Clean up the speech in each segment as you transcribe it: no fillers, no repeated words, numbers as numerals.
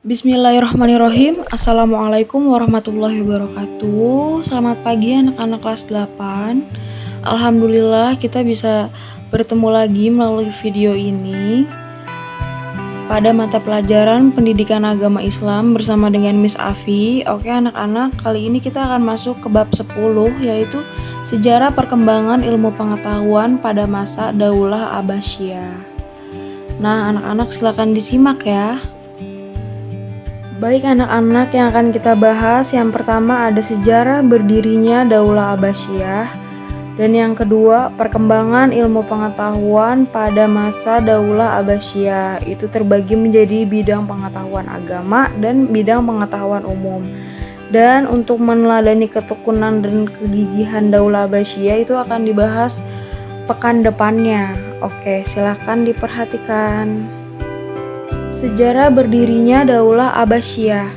Bismillahirrahmanirrahim. Assalamualaikum warahmatullahi wabarakatuh. Selamat pagi anak-anak kelas 8. Alhamdulillah kita bisa bertemu lagi melalui video ini pada mata pelajaran Pendidikan Agama Islam bersama dengan Miss Afi. Oke anak-anak, kali ini kita akan masuk ke bab 10, yaitu Sejarah Perkembangan Ilmu Pengetahuan pada Masa Daulah Abbasiyah. Nah anak-anak silakan disimak ya. Baik anak-anak, yang akan kita bahas yang pertama ada sejarah berdirinya Daulah Abbasiyah, dan yang kedua perkembangan ilmu pengetahuan pada masa Daulah Abbasiyah. Itu terbagi menjadi bidang pengetahuan agama dan bidang pengetahuan umum. Dan untuk meneladani ketekunan dan kegigihan Daulah Abbasiyah itu akan dibahas pekan depannya. Oke, silahkan diperhatikan. Sejarah berdirinya Daulah Abbasiyah.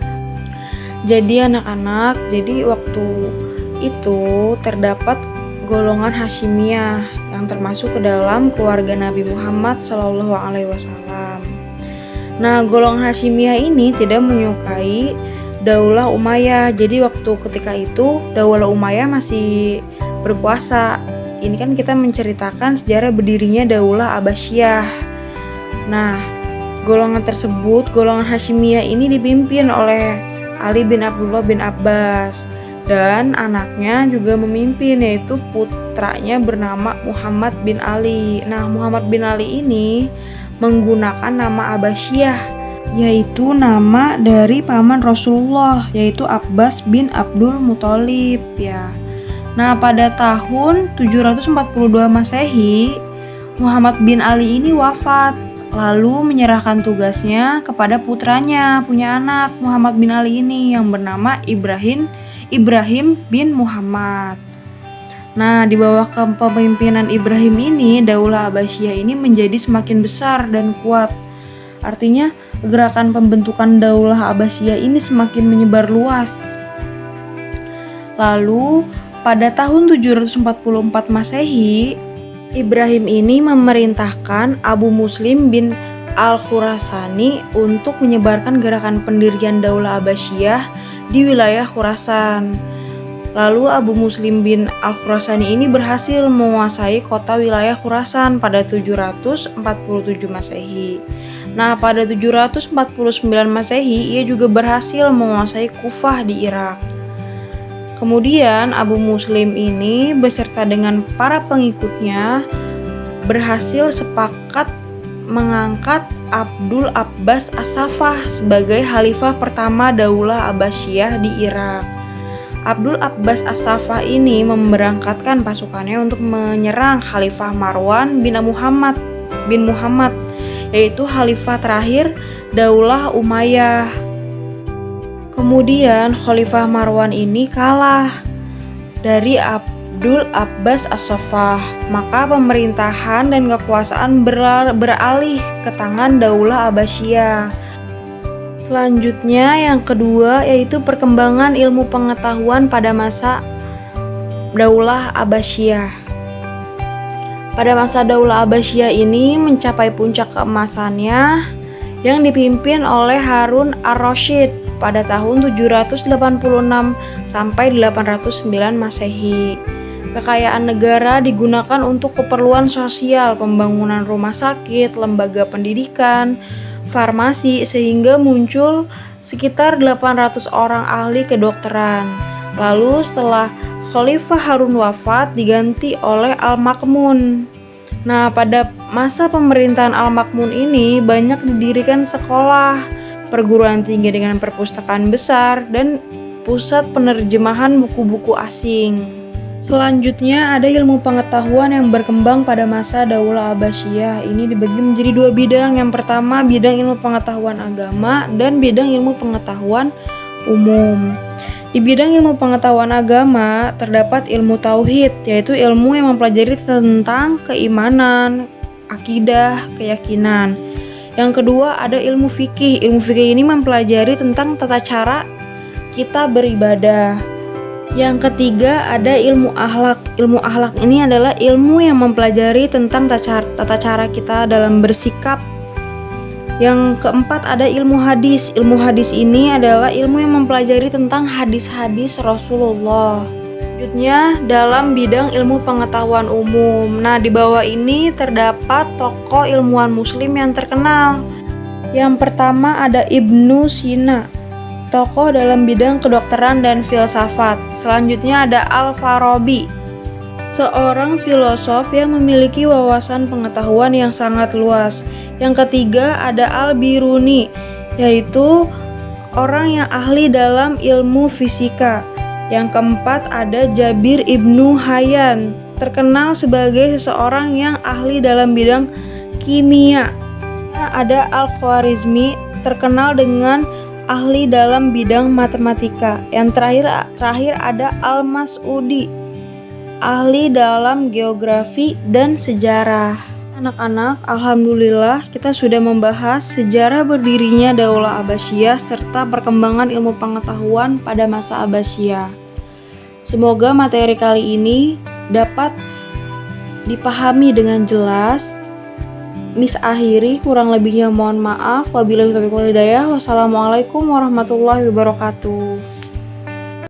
Jadi anak-anak, waktu itu terdapat golongan Hasyimiyah yang termasuk ke dalam keluarga Nabi Muhammad SAW. Nah, golongan Hasyimiyah ini tidak menyukai Daulah Umayyah. Jadi waktu ketika itu Daulah Umayyah masih berkuasa. Ini kan kita menceritakan sejarah berdirinya Daulah Abbasiyah. Nah, golongan tersebut, golongan Hasyimiyah ini dipimpin oleh Ali bin Abdullah bin Abbas, dan anaknya juga memimpin, yaitu putranya bernama Muhammad bin Ali. Nah, Muhammad bin Ali ini menggunakan nama Abbasiyah, yaitu nama dari paman Rasulullah, yaitu Abbas bin Abdul Muthalib ya. Nah, pada tahun 742 Masehi, Muhammad bin Ali ini wafat, lalu menyerahkan tugasnya kepada putranya, punya anak Muhammad bin Ali ini yang bernama Ibrahim bin Muhammad. Nah, di bawah kepemimpinan Ibrahim ini, Daulah Abbasiyah ini menjadi semakin besar dan kuat. Artinya, gerakan pembentukan Daulah Abbasiyah ini semakin menyebar luas. Lalu, pada tahun 744 Masehi, Ibrahim ini memerintahkan Abu Muslim bin Al-Khurasani untuk menyebarkan gerakan pendirian Daulah Abbasiyah di wilayah Khurasan. Lalu Abu Muslim bin Al-Khurasani ini berhasil menguasai kota wilayah Khurasan pada 747 Masehi. Nah, pada 749 Masehi ia juga berhasil menguasai Kufah di Irak. Kemudian Abu Muslim ini beserta dengan para pengikutnya berhasil sepakat mengangkat Abdul Abbas As-Saffah sebagai khalifah pertama Daulah Abbasiyah di Irak. Abdul Abbas As-Saffah ini memberangkatkan pasukannya untuk menyerang Khalifah Marwan bin Muhammad, yaitu khalifah terakhir Daulah Umayyah. Kemudian Khalifah Marwan ini kalah dari Abdul Abbas As-Saffah, maka pemerintahan dan kekuasaan beralih ke tangan Daulah Abbasiyah. Selanjutnya yang kedua yaitu perkembangan ilmu pengetahuan pada masa Daulah Abbasiyah. Pada masa Daulah Abbasiyah ini mencapai puncak keemasannya yang dipimpin oleh Harun ar-Rasyid pada tahun 786 sampai 809 Masehi. Kekayaan negara digunakan untuk keperluan sosial, pembangunan rumah sakit, lembaga pendidikan, farmasi, sehingga muncul sekitar 800 orang ahli kedokteran. Lalu setelah Khalifah Harun wafat diganti oleh Al-Ma'mun. Nah, pada masa pemerintahan Al-Ma'mun ini banyak didirikan sekolah, perguruan tinggi dengan perpustakaan besar, dan pusat penerjemahan buku-buku asing. Selanjutnya ada ilmu pengetahuan yang berkembang pada masa Daulah Abbasiyah. Ini dibagi menjadi dua bidang. Yang pertama bidang ilmu pengetahuan agama dan bidang ilmu pengetahuan umum. Di bidang ilmu pengetahuan agama terdapat ilmu tauhid, yaitu ilmu yang mempelajari tentang keimanan, akidah, keyakinan. Yang kedua ada ilmu fikih. Ilmu fikih ini mempelajari tentang tata cara kita beribadah. Yang ketiga ada ilmu akhlak. Ilmu akhlak ini adalah ilmu yang mempelajari tentang tata cara kita dalam bersikap Yang keempat ada ilmu hadis. Ilmu hadis ini adalah ilmu yang mempelajari tentang hadis-hadis Rasulullah. Selanjutnya dalam bidang ilmu pengetahuan umum. Nah, di bawah ini terdapat tokoh ilmuwan muslim yang terkenal. Yang pertama ada Ibnu Sina, tokoh dalam bidang kedokteran dan filsafat. Selanjutnya ada Al-Farabi, seorang filosof yang memiliki wawasan pengetahuan yang sangat luas. Yang ketiga ada Al-Biruni, yaitu orang yang ahli dalam ilmu fisika. Yang keempat ada Jabir Ibnu Hayyan, terkenal sebagai seseorang yang ahli dalam bidang kimia. Ada Al-Khwarizmi, terkenal dengan ahli dalam bidang matematika. Yang terakhir ada Al-Mas'udi, ahli dalam geografi dan sejarah. Anak-anak, alhamdulillah kita sudah membahas sejarah berdirinya Daulah Abbasiyah serta perkembangan ilmu pengetahuan pada masa Abbasiyah. Semoga materi kali ini dapat dipahami dengan jelas. Miss akhiri, kurang lebihnya mohon maaf. Wabillahi taufiq wal hidayah. Wassalamualaikum warahmatullahi wabarakatuh.